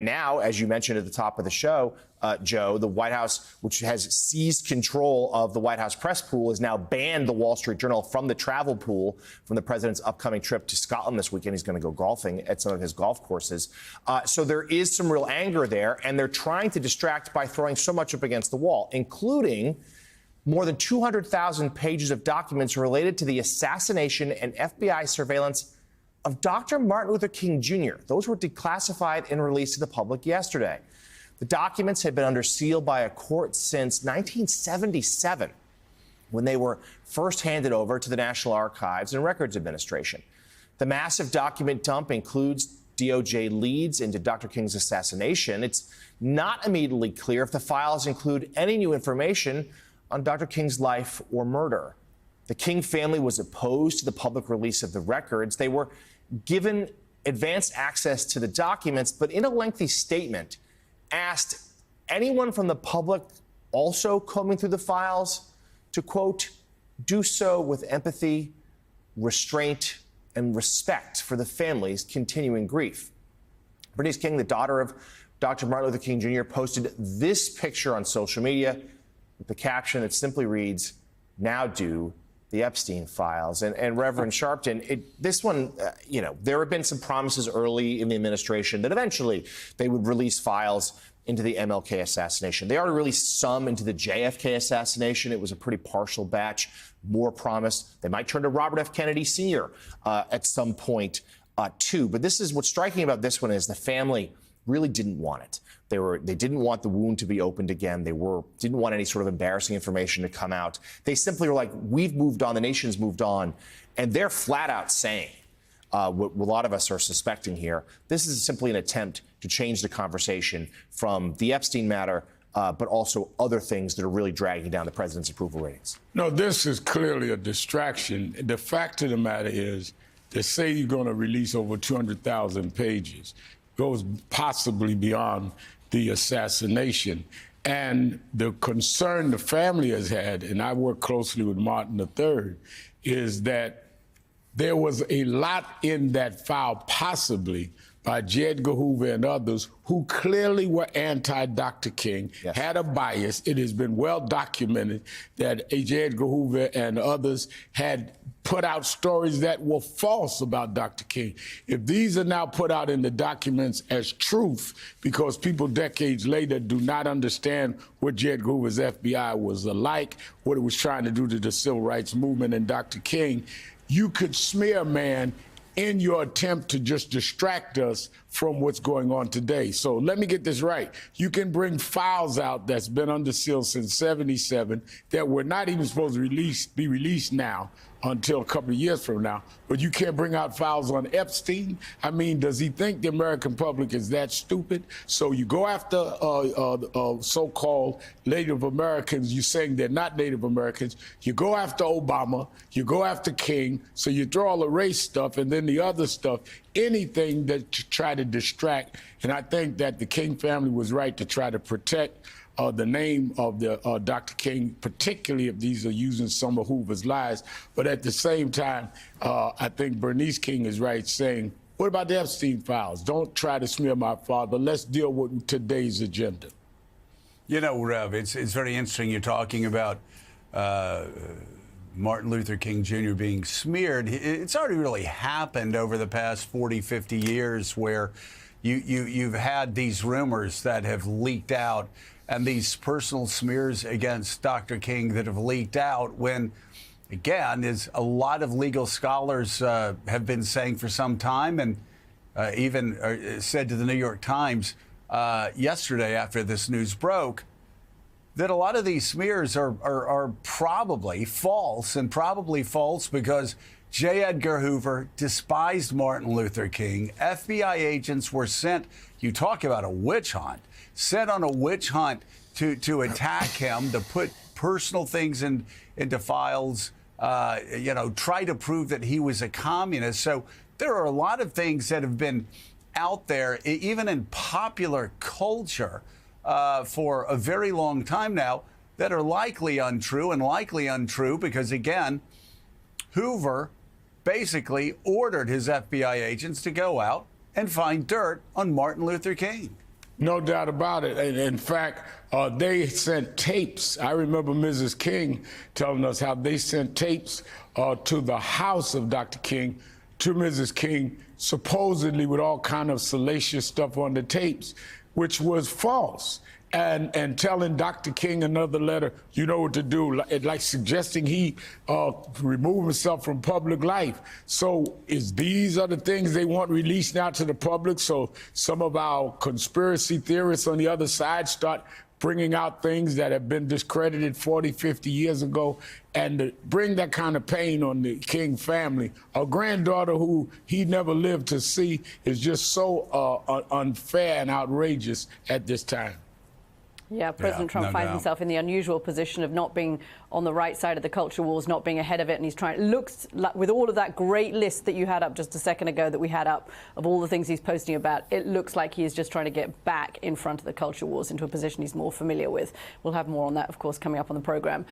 Now, as you mentioned at the top of the show, Joe, the White House, which has seized control of the White House press pool, has now banned the Wall Street Journal from the travel pool from the president's upcoming trip to Scotland this weekend. He's going to go golfing at some of his golf courses. So there is some real anger there, and they're trying to distract by throwing so much up against the wall, including more than 200,000 pages of documents related to the assassination and FBI surveillance of Dr. Martin Luther King Jr. Those were declassified and released to the public yesterday. The documents had been under seal by a court since 1977, when they were first handed over to the National Archives and Records Administration. The massive document dump includes DOJ leads into Dr. King's assassination. It's not immediately clear if the files include any new information on Dr. King's life or murder. The King family was opposed to the public release of the records. They were given advanced access to the documents, but in a lengthy statement, asked anyone from the public also combing through the files to, quote, do so with empathy, restraint, and respect for the family's continuing grief. Bernice King, the daughter of Dr. Martin Luther King Jr., posted this picture on social media with the caption that simply reads, "Now do the Epstein files." And Reverend Sharpton, this one, there have been some promises early in the administration that eventually they would release files into the MLK assassination. They already released some into the JFK assassination. It was a pretty partial batch. More promised. They might turn to Robert F. Kennedy Sr. At some point, too. But this is what's striking about this one is the family really didn't want it. They didn't want the wound to be opened again. They didn't want any sort of embarrassing information to come out. They simply were like, we've moved on, the nation's moved on. And they're flat out saying what a lot of us are suspecting here. This is simply an attempt to change the conversation from the Epstein matter, but also other things that are really dragging down the president's approval ratings. No, this is clearly a distraction. The fact of the matter is, they say you're going to release over 200,000 pages. Goes possibly beyond the assassination. And the concern the family has had, and I work closely with Martin III, is that there was a lot in that file, possibly by J. Edgar Hoover and others, who clearly were anti-Dr. King, yes, had a bias. It has been well documented that J. Edgar Hoover and others had put out stories that were false about Dr. King. If these are now put out in the documents as truth, because people decades later do not understand what J. Edgar Hoover's FBI was like, what it was trying to do to the civil rights movement and Dr. King, you could smear a man in your attempt to just distract us from what's going on today. So let me get this right. You can bring files out that's been under seal since 77 that were not even supposed to be released now until a couple of years from now, but you can't bring out files on Epstein? I mean, does he think the American public is that stupid? So you go after so-called Native Americans, you're saying they're not Native Americans, you go after Obama, you go after King, so you throw all the race stuff and then the other stuff, anything that to try to distract. And I think that the King family was right to try to protect the name of the Dr. King, particularly if these are using some of Hoover's lies. But at the same time, I think Bernice King is right saying, what about the Epstein files? Don't try to smear my father. Let's deal with today's agenda. You know, Rev, it's very interesting you're talking about Martin Luther King Jr. being smeared. It's already really happened over the past 40, 50 years where you've had these rumors that have leaked out and these personal smears against Dr. King that have leaked out when, again, as a lot of legal scholars have been saying for some time and even said to the New York Times yesterday after this news broke, that a lot of these smears are probably false, and probably false because J. Edgar Hoover despised Martin Luther King. FBI agents were sent, you talk about a witch hunt, sent on a witch hunt to attack him, to put personal things into files, try to prove that he was a communist. So there are a lot of things that have been out there, even in popular culture, for a very long time now, that are likely untrue because, again, Hoover basically ordered his FBI agents to go out and find dirt on Martin Luther King. No doubt about it. And in fact, they sent tapes. I remember Mrs. King telling us how they sent tapes to the house of Dr. King, to Mrs. King, supposedly with all kind of salacious stuff on the tapes, which was false. And telling Dr. King another letter, you know what to do, like suggesting he remove himself from public life. So these are the things they want released now to the public, so some of our conspiracy theorists on the other side start bringing out things that have been discredited 40, 50 years ago, and to bring that kind of pain on the King family. A granddaughter who he never lived to see is just so unfair and outrageous at this time. Yeah, President Trump finds himself in the unusual position of not being on the right side of the culture wars, not being ahead of it, and he's trying. It looks like, with all of that great list that you had up just a second ago, that we had up of all the things he's posting about, it looks like he is just trying to get back in front of the culture wars into a position he's more familiar with. We'll have more on that, of course, coming up on the program.